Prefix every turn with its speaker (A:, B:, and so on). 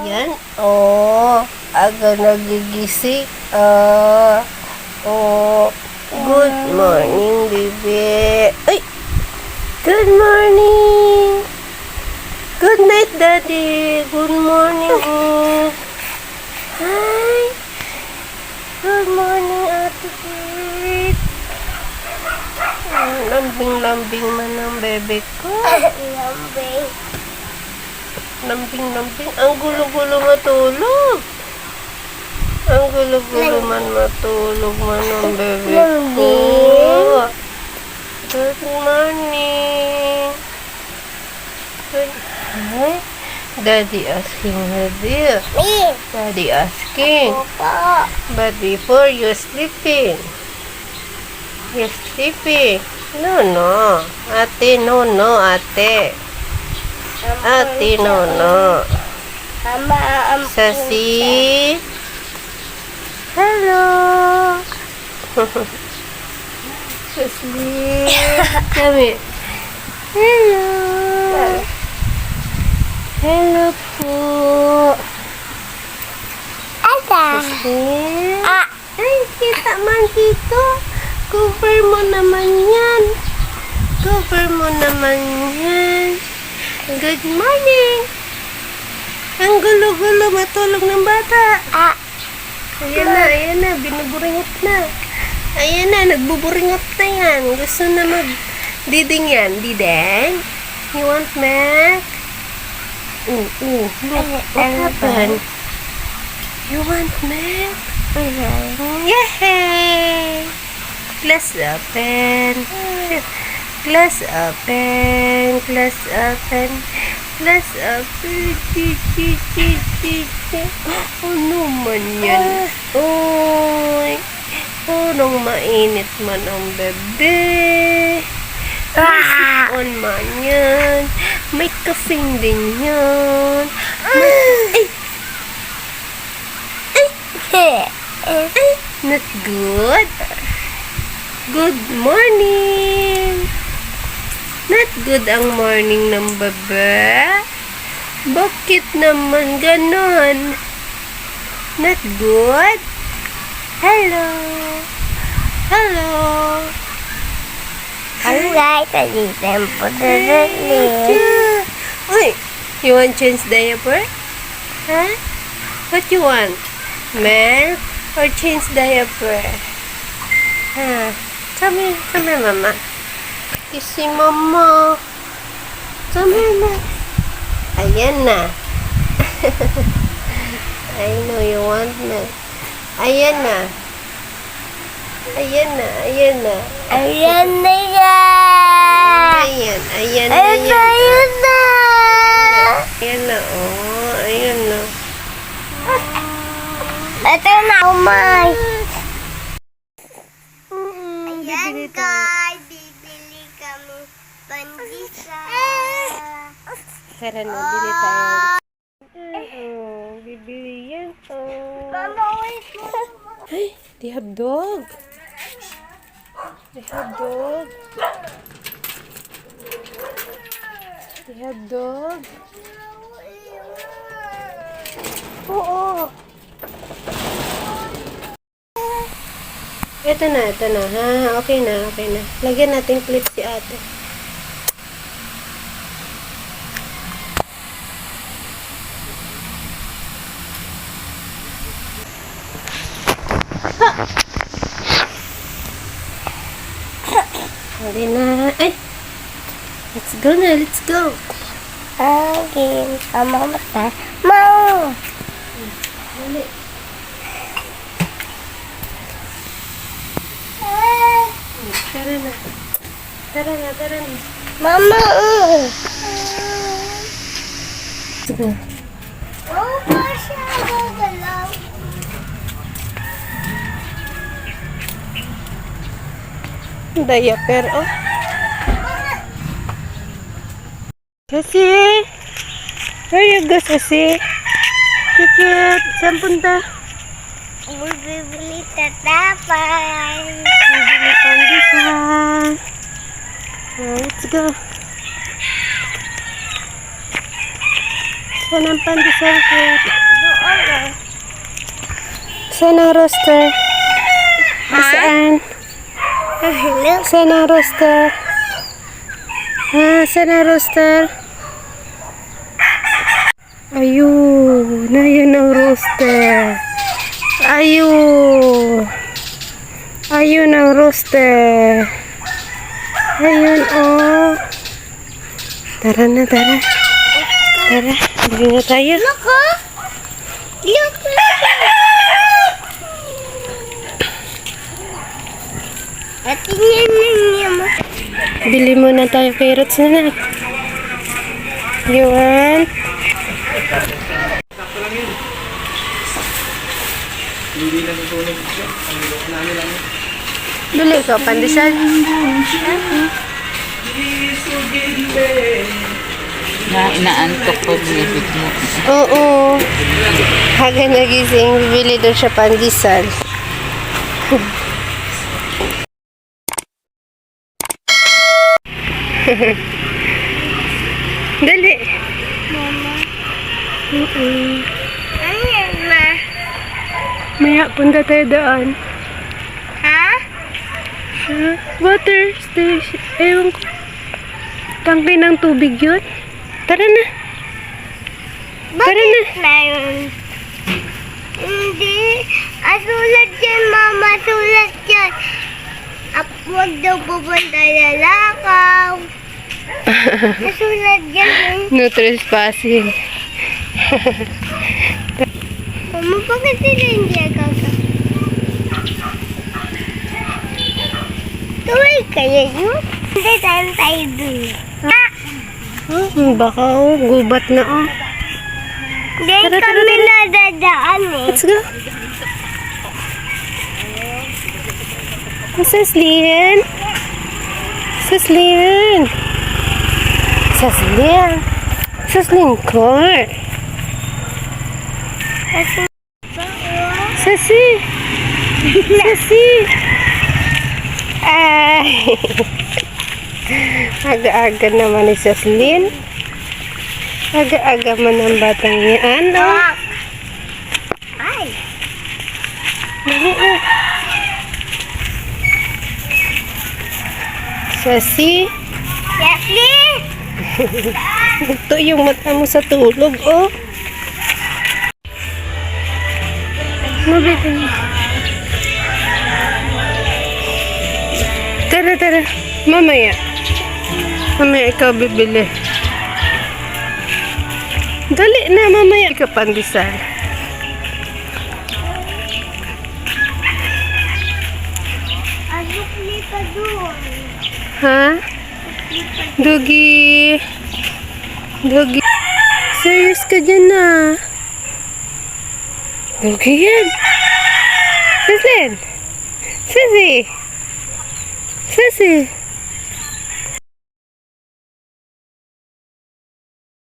A: Yan. Aga nagigising. Good morning, baby. Ay! Good morning. Good night, Daddy. Good morning. Hi. Good morning, Ate Kate. Lambing-lambing man ang bebe ko.
B: Lambing.
A: Lambing-lambing. Ang gulo-gulo matulog. Ang gulo-gulo man matulog man ang bebe ko. Good morning. Hi. Daddy asking her there.
B: Me.
A: Daddy asking.
B: Papa.
A: But before you sleeping. You're sleeping. No. Ate, no, ate. Ate, no.
B: Mama,
A: Sassy. Hello. Sassy. Come here. Hello. Hello po.
B: Ada.
A: Sassy. Ay, kita man dito. Cover mo naman yan. Cover mo naman yan. Good morning. Ang gulo-gulo matulog ng bata. Ayan na, binuburingot na. Ayan na, nagbuburingot na yan. Gusto na mag-diding yan. Dideng? You want milk? Look, what happened? You want milk? Yay! Class open. Class open. Class open. Class open. Ano man yan? Oy. Nung mainit man ang bebe. On man yan. May kafing din yan. Not good. Good morning. Not good ang morning ng bebe. Bakit naman ganon? Not good. Hello.
B: Alright, tadi tempo
A: Uy, you want change diaper? Huh? What you want? Milk or change diaper? Huh? Come here, mama. Kissy mama. Come here na. Ayan na. I know you want na. Ayan na. Ayan na.
B: Ayan na yan.
A: Ayan na yan.
B: Ayan na.
A: Ayan na, ayan na.
B: Ito na, umay.
A: Ayan,
B: guys, bibili kami pandisa.
A: Tara na, bili tayo. Bibili yan.
B: Mama, wait mo.
A: Ay, they have dog. They have dog. They have dog. Oo. Ito na, ha? Okay na. Lagyan natin clip si ate. Hali na. Ay! Let's go.
B: Okay, sama mata. Mau.
A: Hali. Tara na.
B: Mama.
A: Sige.
B: Oh, siya gagalaw.
A: Diaper, Kasi? Where you go, Kasi? Kikit, saan punta?
B: Bibili tatapay.
A: Bibili pandisa. Let's go. Saan ang pandesal ko?
B: Doon ah.
A: Saan ang roaster? Saan?
B: Hello?
A: Saan ang roaster? Saan ang roaster? Ayun. Ayun ang roaster. Ayun. Ayun ang roaster. Ayun, oh. Tara na, tara. Tara, bili na tayo.
B: Look oh. Look. At tingnan niya mo.
A: Bili muna tayo carrots na. You want? Bili ka, pandesal.
C: Inaantok pag music mo.
A: Oo. Haga nagising, bibili doon siya pandesal. Dali.
B: Mama.
A: Mm-mm.
B: Ano yan ma?
A: Maya, punta tayo doon.
B: Ha?
A: Water station. Ewan ko. Tangke ng tubig yun. Tara na. Tara na.
B: Meron. Hindi. Sulat yan, mama. Sulat yan. Huwag daw pupunta na lakaw. Sulat yan.
A: No trespassing.
B: Mama, bakit sila hindi agagak? Tuloy kaya yun? Hindi tayo dun.
A: Baka gubat na
B: Hindi
A: Tara, tara,
B: kami
A: tara.
B: nadadaan eh.
A: Let's go. Saslin. Saslin. Saslin. Saslin car. Sasi. Sasi. Ay. Aga-aga naman ni Saslin. Aga-aga man ang batang yan. Oh.
B: Ay.
A: Dali na. Sasi.
B: Yasli!
A: Ito yung mata mo sa tulog, oh. Mabili. Tara, tara. Mamaya. Mamaya ikaw bibili. Dali na, mamaya. Ikaw pandesal.
B: Asukli ka doon.
A: Ha? Dugi. Dugi. Serious ka dyan na. Dugi yan. Sislin. Sisi. Sisi.